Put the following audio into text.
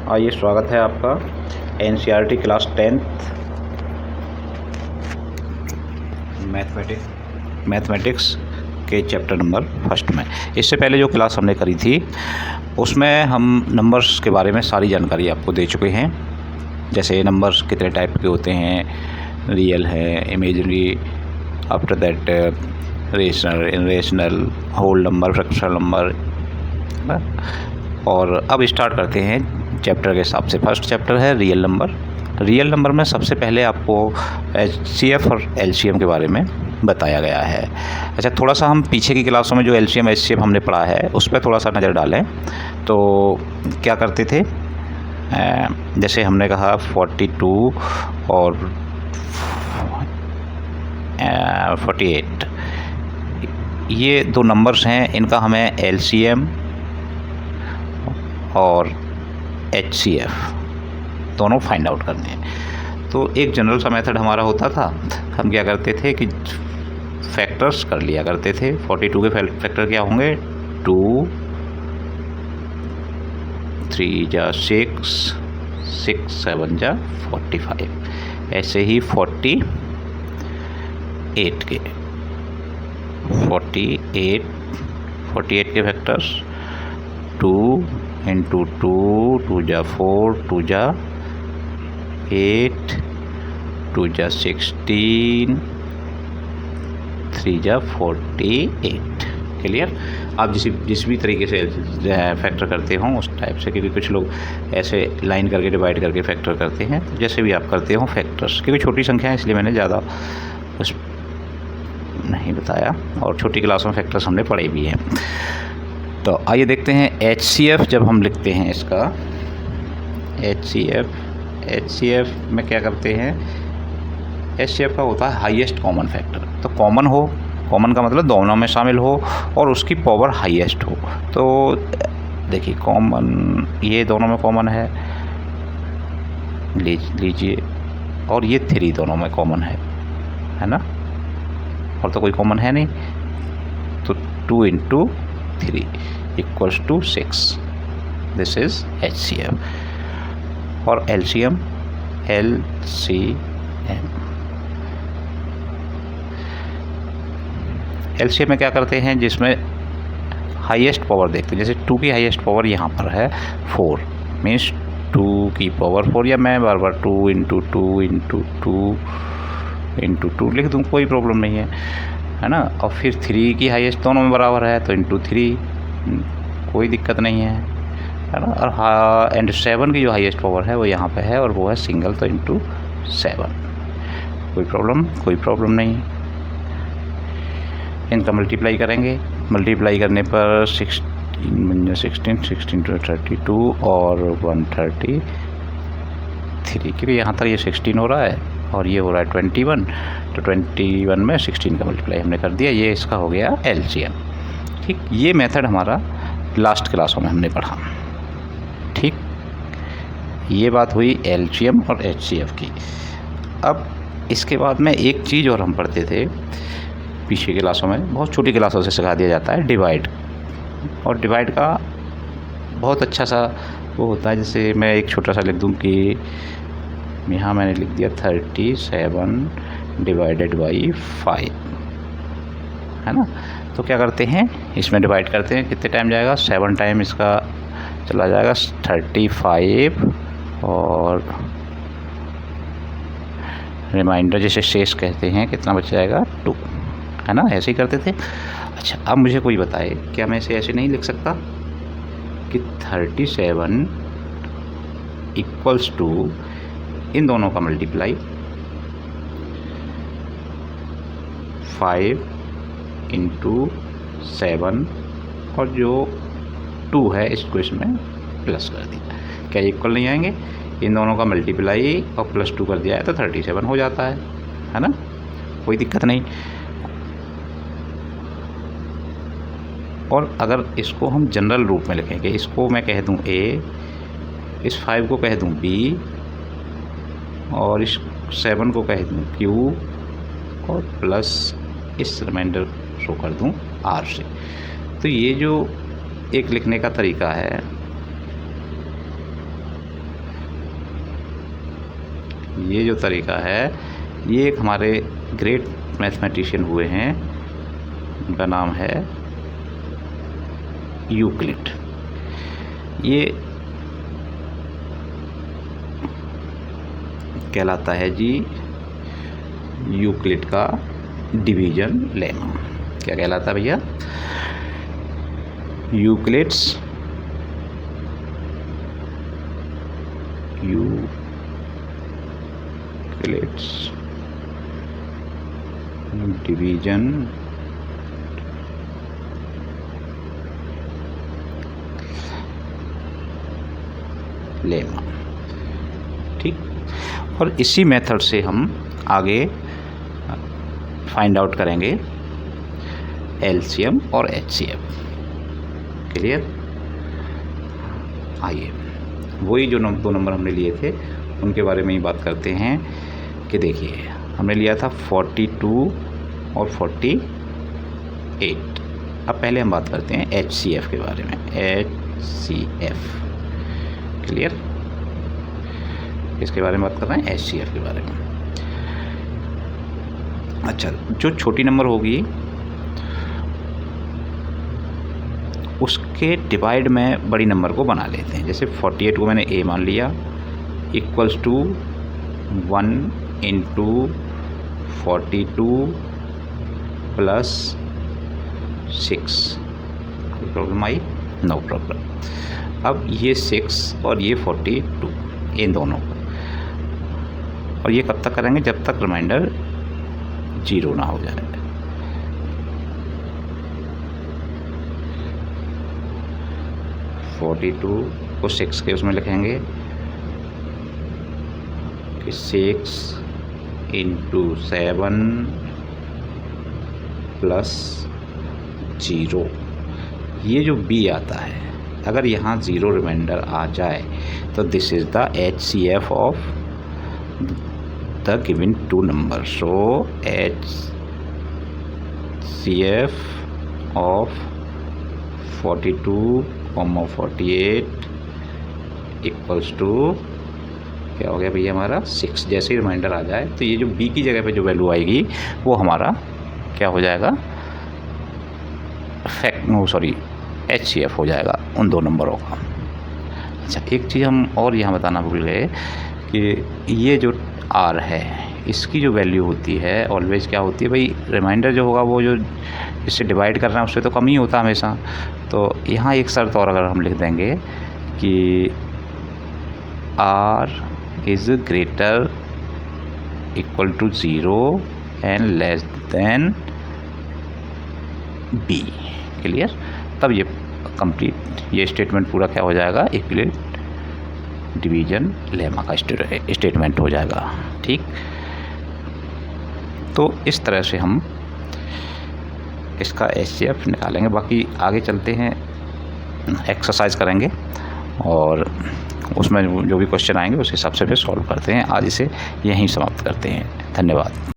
आइए, स्वागत है आपका एनसीईआरटी क्लास 10th मैथमेटिक्स के चैप्टर नंबर फर्स्ट में। इससे पहले जो क्लास हमने करी थी उसमें हम नंबर्स के बारे में सारी जानकारी आपको दे चुके हैं। जैसे नंबर्स कितने टाइप के होते हैं, रियल है, imaginary, after that rational, irrational, whole number, fractional number. और अब स्टार्ट करते हैं चैप्टर के हिसाब से। फर्स्ट चैप्टर है रियल नंबर। रियल नंबर में सबसे पहले आपको एचसीएफ और एलसीएम के बारे में बताया गया है। अच्छा, थोड़ा सा हम पीछे की क्लासों में जो एलसीएम एचसीएफ हमने पढ़ा है उस पर थोड़ा सा नज़र डालें तो क्या करते थे। जैसे हमने कहा 42 और 48, ये दो नंबर्स हैं, इनका हमें एलसीएम और एचसीएफ दोनों फाइंड आउट करने हैं। तो एक जनरल सा मेथड हमारा होता था, हम क्या करते थे कि फैक्टर्स कर लिया करते थे। 42 के फैक्टर क्या होंगे, 2, 3 जा 6, 6 7 जा 45। ऐसे ही 48 के 48 के फैक्टर्स 2 इंटू 2 जा 4, 2 जा 8, 2 जा 16, 3 जा 48। क्लियर। आप जिस भी तरीके से फैक्टर करते हो उस टाइप से, क्योंकि कुछ लोग ऐसे लाइन करके डिवाइड करके फैक्टर करते हैं, तो जैसे भी आप करते हो फैक्टर्स, क्योंकि छोटी संख्या है इसलिए मैंने ज़्यादा कुछ नहीं बताया, और छोटी क्लासों में फैक्टर्स हमने पढ़े भी हैं। तो आइए देखते हैं एचसीएफ जब हम लिखते हैं इसका। एचसीएफ में क्या करते हैं, एचसीएफ का होता है हाईएस्ट कॉमन फैक्टर। तो कॉमन हो, कॉमन का मतलब दोनों में शामिल हो और उसकी पावर हाईएस्ट हो। तो देखिए कॉमन, ये दोनों में कॉमन है, लीजिए, और ये 3 दोनों में कॉमन है ना, और तो कोई कॉमन है नहीं। तो 2 into 3 equals to 6। This is HCF. और एलसीएम, एलसीएम में क्या करते हैं, जिसमें हाईएस्ट पावर देखते हैं। जैसे 2 की हाईएस्ट पावर यहाँ पर है 4, मीन्स 2 की पावर 4, या मैं बार बार 2 इंटू 2 इंटू 2 इंटू 2 लिख दूँ, कोई प्रॉब्लम नहीं है ना। और फिर 3 की हाईएस्ट दोनों में बराबर है तो इंटू 3, कोई दिक्कत नहीं है ना। और हाँ, एंड 7 की जो हाईएस्ट पावर है वो यहाँ पे है और वो है सिंगल, तो इंटू 7, कोई प्रॉब्लम नहीं। इनका मल्टीप्लाई करेंगे, मल्टीप्लाई करने पर 16 to 32 और 133, क्योंकि यहाँ तक ये 16 हो रहा है और ये हो रहा है 21, तो 21 में 16 का मल्टीप्लाई हमने कर दिया। ये इसका हो गया एलसीएम। ठीक, ये मेथड हमारा लास्ट क्लासों में हमने पढ़ा। ठीक, ये बात हुई एलसीएम और एचसीएफ की। अब इसके बाद में एक चीज़ और हम पढ़ते थे पीछे क्लासों में, बहुत छोटी क्लासों से सिखा दिया जाता है, डिवाइड। और डिवाइड का बहुत अच्छा सा वो होता है। जैसे मैं एक छोटा सा लिख दूँ कि यहाँ मैंने लिख दिया 37 डिवाइडेड बाई 5, है ना। तो क्या करते हैं, इसमें डिवाइड करते हैं, कितने टाइम जाएगा, 7 टाइम इसका चला जाएगा 35, और रिमाइंडर जिसे शेष कहते हैं कितना बच जाएगा, 2, है ना। ऐसे ही करते थे। अच्छा, अब मुझे कोई बताए, क्या मैं इसे ऐसे नहीं लिख सकता कि 37 इक्वल्स टू इन दोनों का मल्टीप्लाई 5 इंटू 7, और जो 2 है इसको इसमें प्लस कर दिया। क्या इक्वल नहीं आएंगे, इन दोनों का मल्टीप्लाई और प्लस 2 कर दिया है तो 37 हो जाता है ना, कोई दिक्कत नहीं। और अगर इसको हम जनरल रूप में लिखेंगे, इसको मैं कह दूं A, इस 5 को कह दूं B, और इस 7 को कह दूं Q, और प्लस इस रिमाइंडर शो कर दूं R से। तो ये जो एक लिखने का तरीका है, ये जो तरीका है ये एक हमारे ग्रेट मैथमेटिशियन हुए हैं, उनका नाम है यूक्लिड। ये कहलाता है जी यूक्लिड का डिवीजन लेमा। क्या कहलाता है भैया? Euclid's division lemma. ठीक, और इसी मेथड से हम आगे फाइंड आउट करेंगे एलसीएम और एचसीएफ। क्लियर? आइए वही जो दो नंबर हमने लिए थे उनके बारे में ही बात करते हैं कि देखिए हमने लिया था 42 और 48। अब पहले हम बात करते हैं एचसीएफ के बारे में। HCF clear? इसके बारे में बात कर रहे हैं, एचसीएफ के बारे में। अच्छा, जो छोटी नंबर होगी उसके डिवाइड में बड़ी नंबर को बना लेते हैं। जैसे 48 को मैंने ए मान लिया, इक्वल्स टू 1 इंटू 42 प्लस 6। कोई प्रॉब्लम आई? No problem. अब ये 6 और ये 42 इन दोनों को, और ये कब तक करेंगे? जब तक रिमाइंडर 0 ना हो जाए। फोर्टी टू को 6 के उसमें लिखेंगे कि 6 इंटू 7 प्लस 0। ये जो बी आता है, अगर यहाँ 0 रिमाइंडर आ जाए तो this is the HCF of the given two number. So HCF of 42, 48 equals to क्या हो गया भैया हमारा 6। जैसे ही रिमाइंडर आ जाए तो ये जो बी की जगह पे जो वैल्यू आएगी वो हमारा क्या हो जाएगा? एचसीएफ हो जाएगा उन दो नंबरों का। अच्छा, एक चीज़ हम और यहाँ बताना भूल गए कि ये जो आर है इसकी जो वैल्यू होती है ऑलवेज क्या होती है भाई? रिमाइंडर जो होगा वो जो इससे डिवाइड कर रहे हैं उससे तो कम ही होता है हमेशा। तो यहाँ एक शर्त और अगर हम लिख देंगे कि R is greater equal to 0 and less than B. Clear? तब ये कंप्लीट ये स्टेटमेंट पूरा क्या हो जाएगा? यूक्लिड डिवीजन लेमा का स्टेटमेंट हो जाएगा। ठीक, तो इस तरह से हम इसका एचसीएफ निकालेंगे। बाकी आगे चलते हैं, एक्सरसाइज करेंगे और उसमें जो भी क्वेश्चन आएंगे उस हिसाब से फिर सॉल्व करते हैं। आज इसे यहीं समाप्त करते हैं। धन्यवाद।